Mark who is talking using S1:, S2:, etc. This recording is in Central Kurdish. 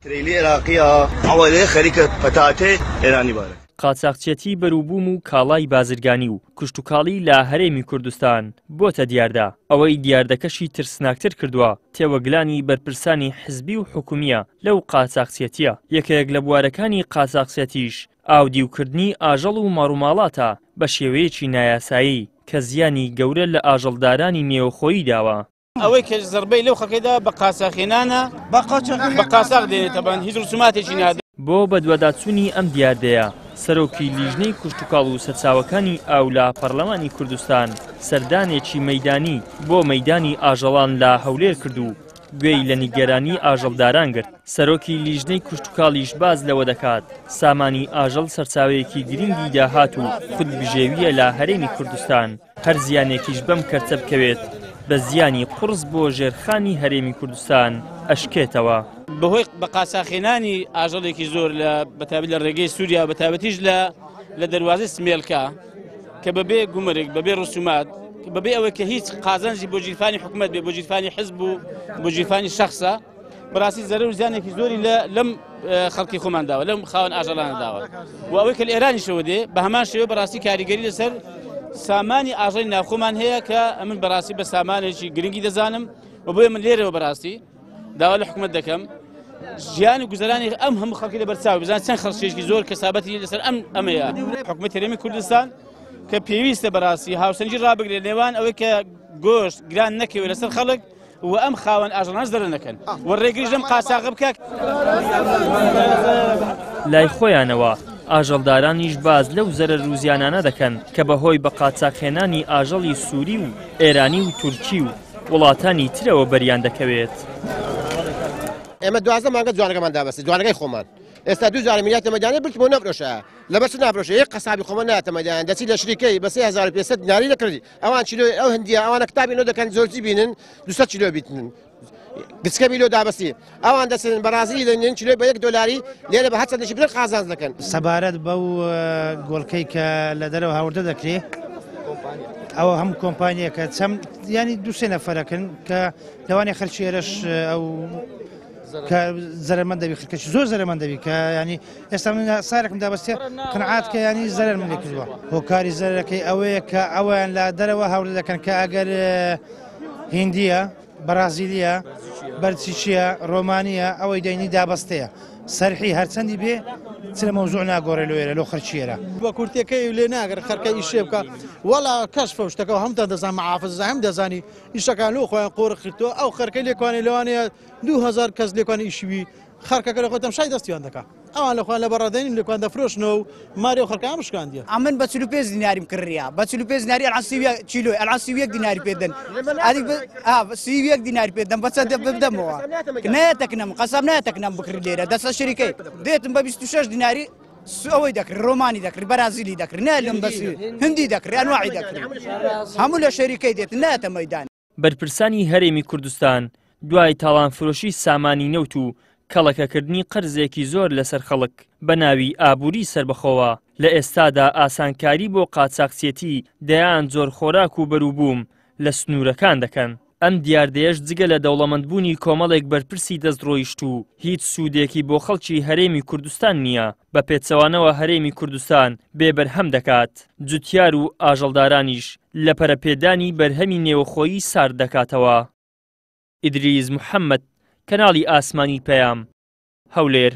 S1: تریلی عراقیە ئەوەیە خەریکە پەتاتێ ئێرانی بارە.
S2: قاچاقچێتی بەروبووم و کاڵای بازرگانی و کشتتوکاڵی لە هەرێمی کوردستان بۆتە دیاردا. ئەوەی دیاردەکەشی ترسناکتر کردووە تێوەگلانی بەرپرسانی حزبی و حکومیە لەو قاچاقچێتیە. یەکێک لە بوارەکانی قاچاقچێتیش ئاودیوکردنی ئاژەڵ و ماڕووماڵاتە بە شێوەیەکی نایاسایی کە زیانی گەورە لە ئاژەڵدارانی نێوخۆیی داوە.
S3: ئەوەی کە زەربەی لەو خەکەیدا بە قاچاقێنانە بە قاچاق دێنێت تەبان هیچ ڕسوماتێکی نادێت.
S2: بۆ بەدواداچوونی ئەم دیاردەیە سەرۆکی لیژنەی کشتتوکاڵ و سەرچاوەکانی ئاولا پەرلەمانی کوردستان سەردانێکی مەیدانی بۆ مەیدانی ئاژەڵان لە هەولێر کردو گوێی لە نیگەرانی ئاژەڵداران گرت. سەرۆکی لیژنەی کشتتوکاڵیش باز لەوە دەکات سامانی ئاژەڵ سەرچاوەیەکی گرنگی داهات و خودبژێویە لە هەرێمی کوردستان. هەر زیانێکیش بەم کەرتە بکەوێت بە زیانی قورس بۆ ژێرخانی هەرێمی کوردستان ئەشکێتەوە.
S3: بەهۆی بە قاچاقێنانی ئاژەڵێکی زۆر لە بەتابەت لە ڕێگەی سووریا بەتابەتیش لە دەواازەی سمێلکە کە بەبێ گومرگ بەبێ ڕسومات بەبێ ئەوە کە هیچ قازانجی بۆ جیرفانی حکوومەت بێ بۆ جیرفانی حزب و بۆ جیرفانی شخصە بەڕاستی زەرەر و زیانێکی زۆری لەم خەڵکی خۆمانداوە لەم خاوەن ئاژەڵانەداوە و ئەوەی کە لە ئێرانیشەوە دێ بە هەمان شێوە بەڕاستی کاریگەری لەسەر سامانی ئاژەڵی ناوخۆمان هەیە کە ئەمن بەڕاستی بە سامانێکی گرنگی دەزانم و بۆیە من لێرەوە بەڕاستی داوا لە حکوومەت دەکەم ژیان و گوزەرانی ئەم هەموو خەڵکی لە بەرچاوی بزان چەند خەڵکێکی زۆر کەسابەتی لەسەر ئەمەیە. حکوومەت هەرێمی کوردستان کە پێویستە بەڕاستی هاوسەنگی ڕابگرێت نێوان ئەوەی کە گۆشت گران نەکەوێت لەسەر خەڵک و ئەم خاوەن ئاژەڵانش دەرە نەکەن و ڕێگریش لەم قاچاقە بکات.
S2: لای خۆیانەوە ئاژەڵدارانیش باز لەو زەرەر و زیانانە دەکەن کە بەهۆی بە قاچاقهێنانی ئاژەڵی سووری و ئێرانی و تورکی و وڵاتانی ترەوە بەریان دەکەوێت.
S4: ئێمە 12 مانگە جوانەکەمان دابەستی جوانەکەی خۆمان ئێستا 2 میلیارد تەمەدانی برد بۆ نەفرۆشە لەبەر چ نافرۆشە یەک قەسابی خۆمان ناتەمەدان دەچی لە شریکەی بە 3500 دیناری دەکردی ئەوان چیلۆ ئەو هەندیە ئەوانە کتابی نۆ دەکەن زۆرجی بینن 200 کیلۆ بیتن گچکە بیلۆ دابەستی ئەوان دەچن بەرازیلی دەنێن کیلۆ بە $1 لێرە بە هەچەندێکی برن قازانج دەکەن.
S5: سەبارەت بەو گۆڵکەی کە لە دەرەوە هاوردە دەکرێت ئەوە هەموو کۆمپانیەکە چەم ینی 2-3 نەفەرەکەن کە لەوانی خەرچی ئێرەش ئەو کە زەرمەندەبی خەرکەشی زۆر زەرمەندەبی کە ینی ئێستا من سارێکم دابەستێ قنعات کە ینی زەرەر من لێ کردووە هۆکاری زەرەکەی ئەوەیە کە ئەویان لە دەرەوە هەوڵ دەکەن کە ئەگەر هیندیە بەرازیلیە بەرچیچیە ڕۆمانیە ئەوەی دەینی دابەستەیە سەرحی هەرچەندی بێ چ لە مەوزوع ناگۆڕێ لێرە لەو خەرچیێرە
S6: بە کورتەکەی لێ ناگەر خەرکە ئیشێ بکە وەڵا کەس فەوشتەکە هەمتان دەزان مەحافز هەم دەزانی ئیشەکان لۆ خۆیان قۆڕ خردووە ئەو خەرکە لێکوانێ لەوانەیە 2000 کەس لێکوانی ئیشوی خەرکەکە لە خۆتەم شای دەستیان دەکات ئەوان لەخوان لە بەڕادێنین لێکوان دەفرۆشنەوە و ماری و خەرکە ئەم شکاندیە
S7: ئەمن بە 45 دیناریم کڕیا بە 45 دیناری کیلۆ ئەلان 31 دیناری پێدەن 31 دیناری پێدەم بەچە بدەمەوە نایەتەکنەم قەسەم نایەتەکنەم بکرد لێرە دەستە شەریکەی دێتم بە 26 دیناری ئەوەی دەکرد ڕۆمانی دەکرد بەرازیلی دەکرد نالم بەس هەندی دەکرد ئەنواعی دەکرد هەموو لە شەریکەی دێت نایەتە مەیدان.
S2: بەرپرسانی هەرێمی کوردستان دوای تاڵانفرۆشی سامانی نەوت و کەڵەکەکردنی قەرزێکی زۆر لەسەر خەڵک بە ناوی ئابووری سربەخۆوە لە ئێستادا ئاسانکاری بۆ قاچاقچێتی دەیان زۆر خۆراک و بەروبووم لە سنوورەکان دەکەن. ئەم دیاردەیەش جگە لە دەوڵەمەندبوونی کۆمەڵێک بەرپرسی دەستڕۆیشت و هیچ سوودێکی بۆ خەڵکی هەرێمی کوردستان نییە بە پێچەوانەوە هەرێمی کوردستان بێبەرهەم دەکات جوتیار و ئاژەڵدارانیش لە پەرەپێدانی بەرهەمی نێوەخۆیی سارد دەکاتەوە. ئیدریس محەممەد کەناڵی ئاسمانی پەیام هەولێر.